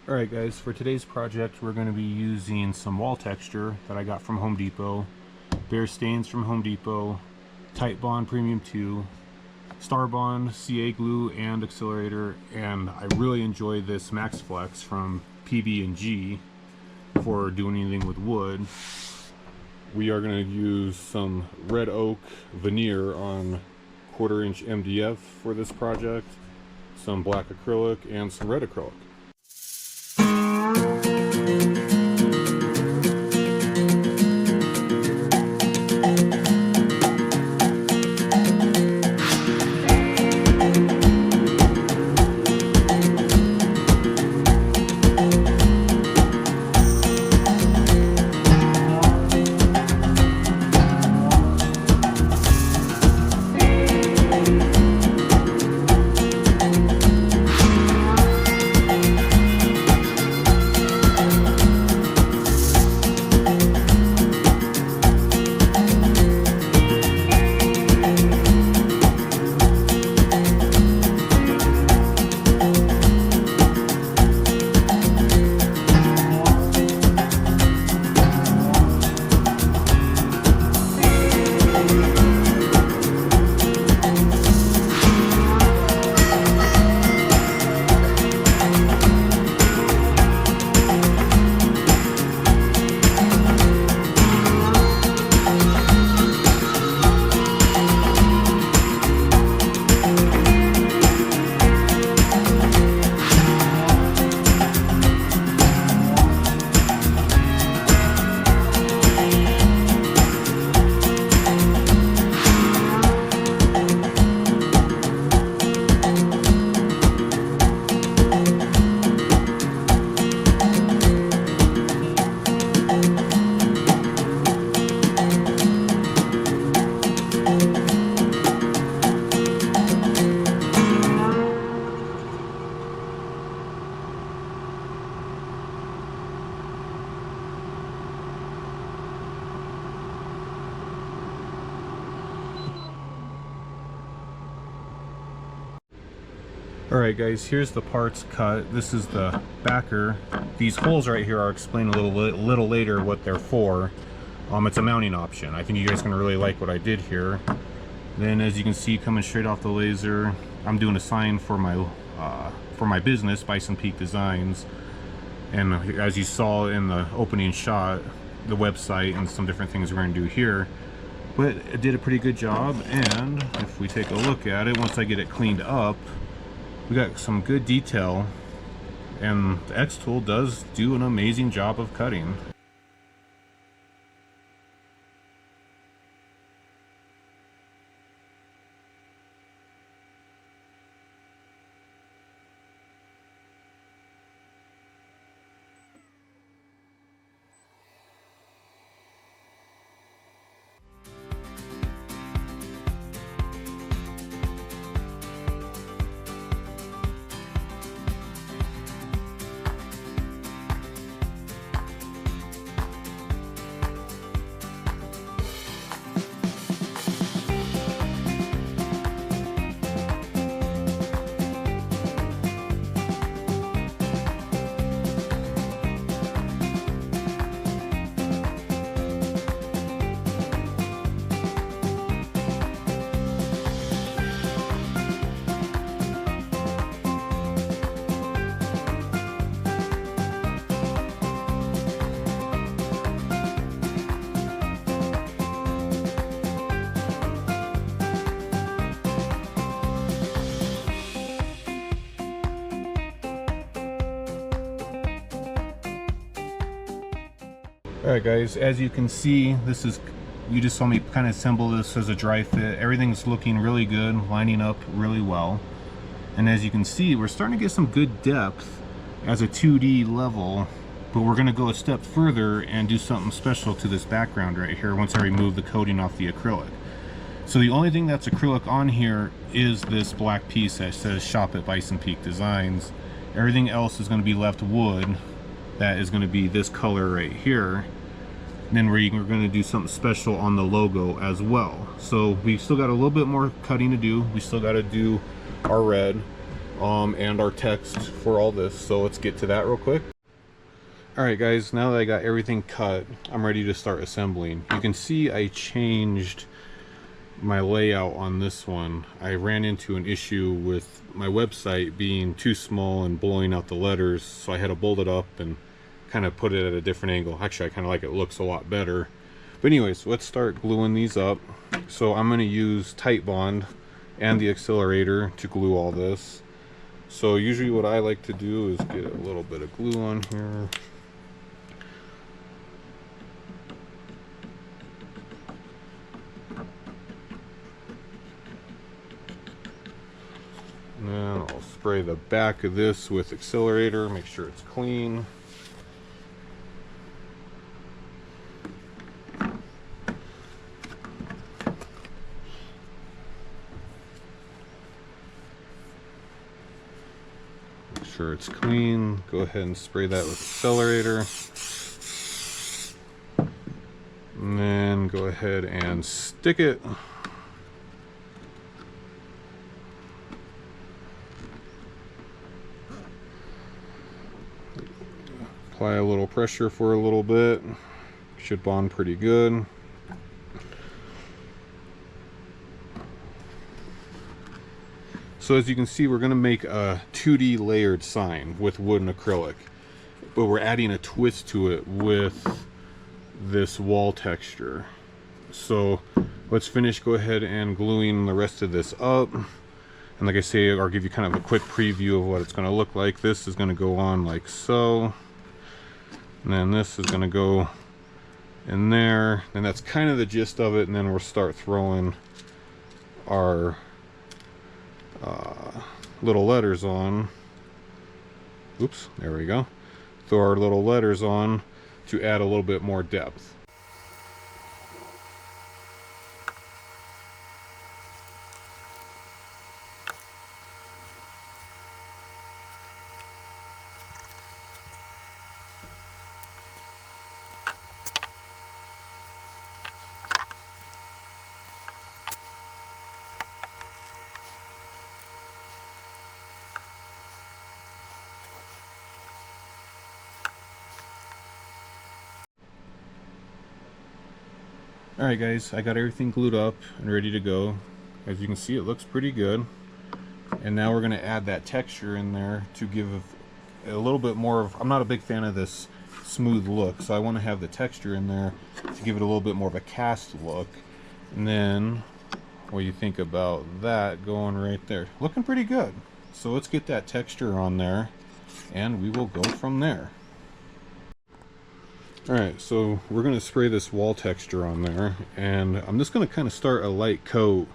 Alright guys, for today's project we're going to be using some wall texture that I got from Home Depot, Behr Stains from Home Depot, Titebond Premium 2, Starbond CA glue and accelerator, and I really enjoy this MaxFlex from PB&G for doing anything with wood. We are going to use some red oak veneer on 1/4 inch MDF for this project, some black acrylic and some red acrylic. Alright guys, here's the parts cut. This is the backer. These holes right here, I'll explain a little later what they're for. It's a mounting option. I think you guys are going to really like what I did here. Then as you can see, coming straight off the laser, I'm doing a sign for my business, Bison Peak Designs. And as you saw in the opening shot, the website and some different things we're going to do here. But it did a pretty good job, and if we take a look at it, once I get it cleaned up, we got some good detail, and the X-Tool does do an amazing job of cutting. Alright guys, as you can see, this is, you just saw me kind of assemble this as a dry fit. Everything's looking really good, lining up really well. And as you can see, we're starting to get some good depth as a 2D level, but we're going to go a step further and do something special to this background right here once I remove the coating off the acrylic. So the only thing that's acrylic on here is this black piece that says Shop at Bison Peak Designs. Everything else is going to be left wood. That is going to be this color right here. And then we're going to do something special on the logo as well. So we still got a little bit more cutting to do. We still got to do our red. and our text for all this. So let's get to that real quick. Alright guys, now that I got everything cut, I'm ready to start assembling. You can see I changed my layout on this one. I ran into an issue with my website being too small and blowing out the letters, so I had to bolt it up and kind of put it at a different angle. Actually, I kind of like it looks a lot better. But anyways, let's start gluing these up. So I'm going to use Titebond and the accelerator to glue all this. So usually what I like to do is get a little bit of glue on here. And then I'll spray the back of this with accelerator, make sure it's clean. Make sure it's clean. Go ahead and spray that with accelerator. And then go ahead and stick it. Apply a little pressure for a little bit. Should bond pretty good. So as you can see, we're going to make a 2D layered sign with wood and acrylic, but we're adding a twist to it with this wall texture. So let's finish, go ahead and gluing the rest of this up. And like I say, I'll give you kind of a quick preview of what it's going to look like. This is going to go on like so. And then this is going to go in there. And that's kind of the gist of it. And then we'll start throwing our little letters on. Oops, there we go. Throw our little letters on to add a little bit more depth. Alright guys, I got everything glued up and ready to go. As you can see, it looks pretty good. And now we're going to add that texture in there to give a little bit more of... I'm not a big fan of this smooth look, so I want to have the texture in there to give it a little bit more of a cast look. And then, what do you think about that going right there? Looking pretty good. So let's get that texture on there, and we will go from there. Alright, so we're going to spray this wall texture on there, and I'm just going to kind of start a light coat,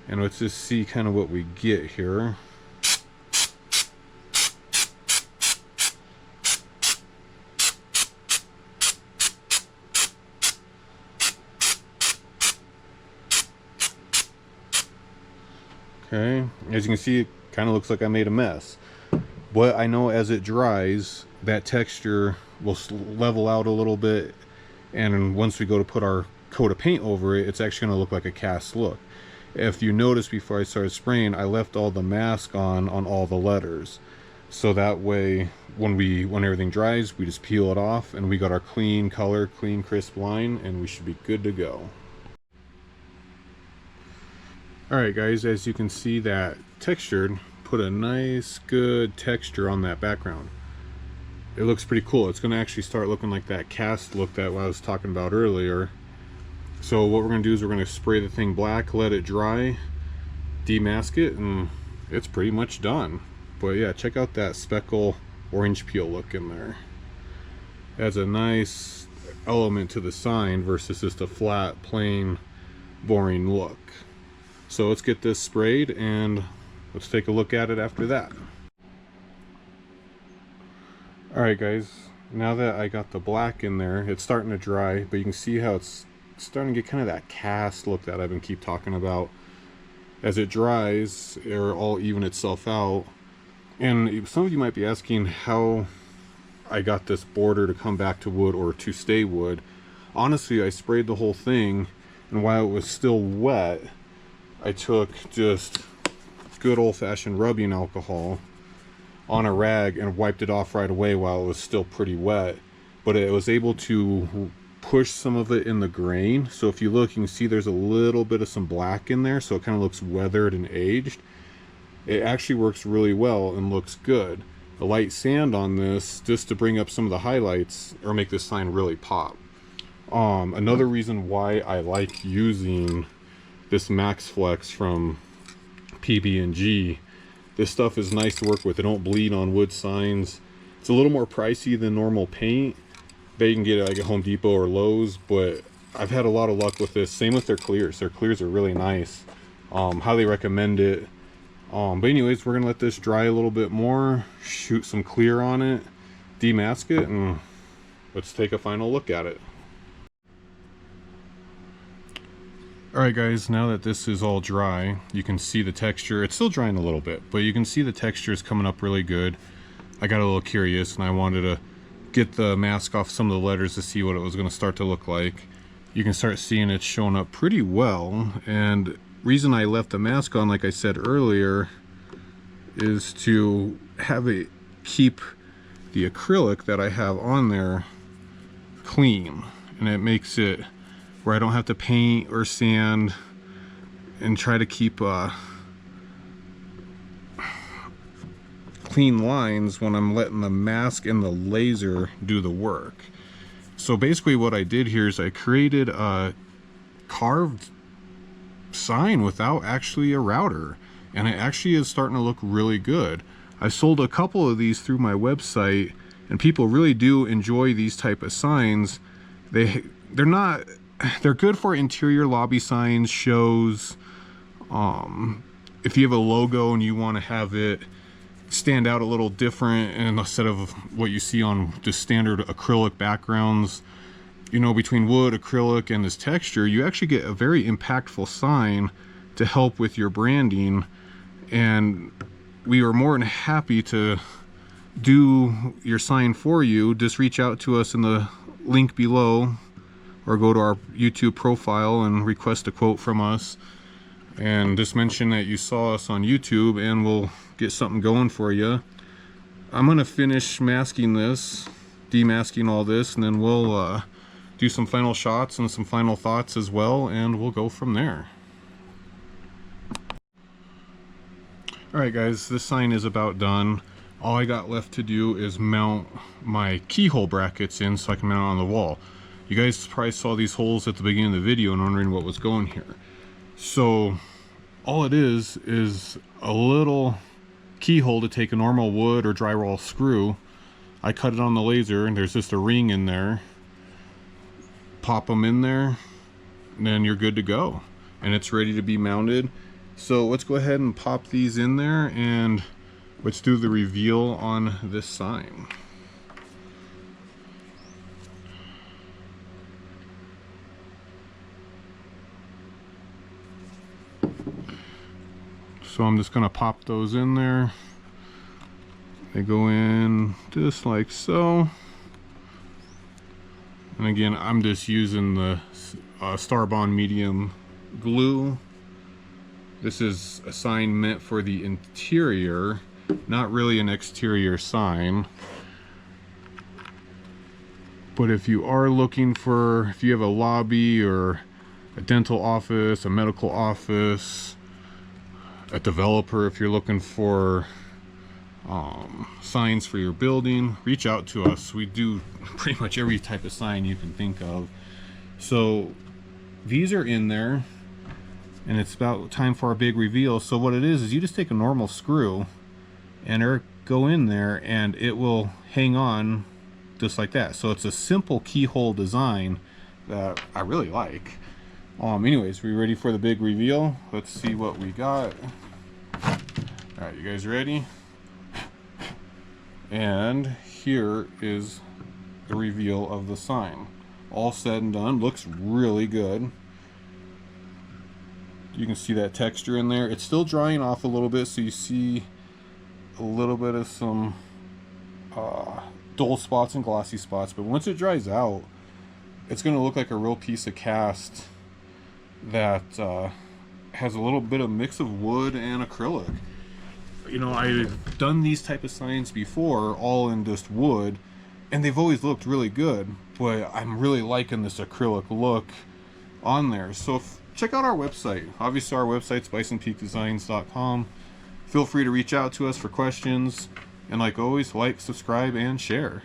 and let's just see kind of what we get here. Okay, as you can see, it kind of looks like I made a mess. But I know as it dries, that texture will level out a little bit, and once we go to put our coat of paint over it, it's actually going to look like a cast look. If you notice, before I started spraying, I left all the mask on all the letters, so that way when everything dries, we just peel it off and we got our clean color, clean crisp line, and we should be good to go. Alright guys, as you can see, that textured put a nice good texture on that background. It looks pretty cool. It's going to actually start looking like that cast look that I was talking about earlier. So what we're going to do is we're going to spray the thing black, let it dry, demask it, and it's pretty much done. But yeah, check out that speckle orange peel look in there. Adds a nice element to the sign versus just a flat, plain, boring look. So let's get this sprayed and let's take a look at it after that. Alright guys, now that I got the black in there, it's starting to dry, but you can see how it's starting to get kind of that cast look that I've been keep talking about. As it dries, it'll all even itself out. And some of you might be asking how I got this border to come back to wood or to stay wood. Honestly, I sprayed the whole thing, and while it was still wet, I took just good old-fashioned rubbing alcohol on a rag and wiped it off right away while it was still pretty wet, but it was able to push some of it in the grain. So if you look, you can see there's a little bit of some black in there, so it kind of looks weathered and aged. It actually works really well and looks good. The light sand on this, just to bring up some of the highlights or make this sign really pop. Another reason why I like using this Max Flex from PB&G, this stuff is nice to work with. They don't bleed on wood signs. It's a little more pricey than normal paint. They can get it like at Home Depot or Lowe's, but I've had a lot of luck with this. Same with their clears. Their clears are really nice. Highly recommend it. But anyways, we're gonna let this dry a little bit more, shoot some clear on it, demask it, and let's take a final look at it. Alright guys, now that this is all dry, you can see the texture. It's still drying a little bit, but you can see the texture is coming up really good. I got a little curious and I wanted to get the mask off some of the letters to see what it was going to start to look like. You can start seeing it showing up pretty well, and reason I left the mask on, like I said earlier, is to have it keep the acrylic that I have on there clean, and it makes it where I don't have to paint or sand and try to keep clean lines when I'm letting the mask and the laser do the work. So basically what I did here is I created a carved sign without actually a router, and it actually is starting to look really good. I sold a couple of these through my website, and people really do enjoy these type of signs. They're good for interior lobby signs, shows. If you have a logo and you want to have it stand out a little different, and instead of what you see on just standard acrylic backgrounds, you know, between wood, acrylic, and this texture, you actually get a very impactful sign to help with your branding. And we are more than happy to do your sign for you. Just reach out to us in the link below, or go to our YouTube profile and request a quote from us, and just mention that you saw us on YouTube and we'll get something going for you. I'm gonna finish masking this, demasking all this, and then we'll do some final shots and some final thoughts as well, and we'll go from there. Alright guys, this sign is about done. All I got left to do is mount my keyhole brackets in so I can mount it on the wall. You guys probably saw these holes at the beginning of the video and wondering what was going here. So all it is a little keyhole to take a normal wood or drywall screw. I cut it on the laser, and there's just a ring in there. Pop them in there, and then you're good to go, and it's ready to be mounted. So let's go ahead and pop these in there, and let's do the reveal on this sign. So I'm just gonna pop those in there. They go in just like so. And again, I'm just using the Starbond medium glue. This is a sign meant for the interior, not really an exterior sign. But if you are looking for, if you have a lobby or a dental office, a medical office, a developer, if you're looking for signs for your building, reach out to us. We do pretty much every type of sign you can think of. So these are in there, and it's about time for our big reveal. So what it is you just take a normal screw and go in there, and it will hang on just like that. So it's a simple keyhole design that I really like. Anyways, we ready for the big reveal? Let's see what we got. All right, you guys ready? And here is the reveal of the sign. All said and done, looks really good. You can see that texture in there. It's still drying off a little bit, so you see a little bit of some dull spots and glossy spots, but once it dries out, it's going to look like a real piece of cast that has a little bit of mix of wood and acrylic. you know, I've done these type of signs before, all in just wood, and they've always looked really good, but I'm really liking this acrylic look on there. So check out our website. Obviously our website's bisonpeakdesigns.com. Feel free to reach out to us for questions, and like always, like, subscribe, and share.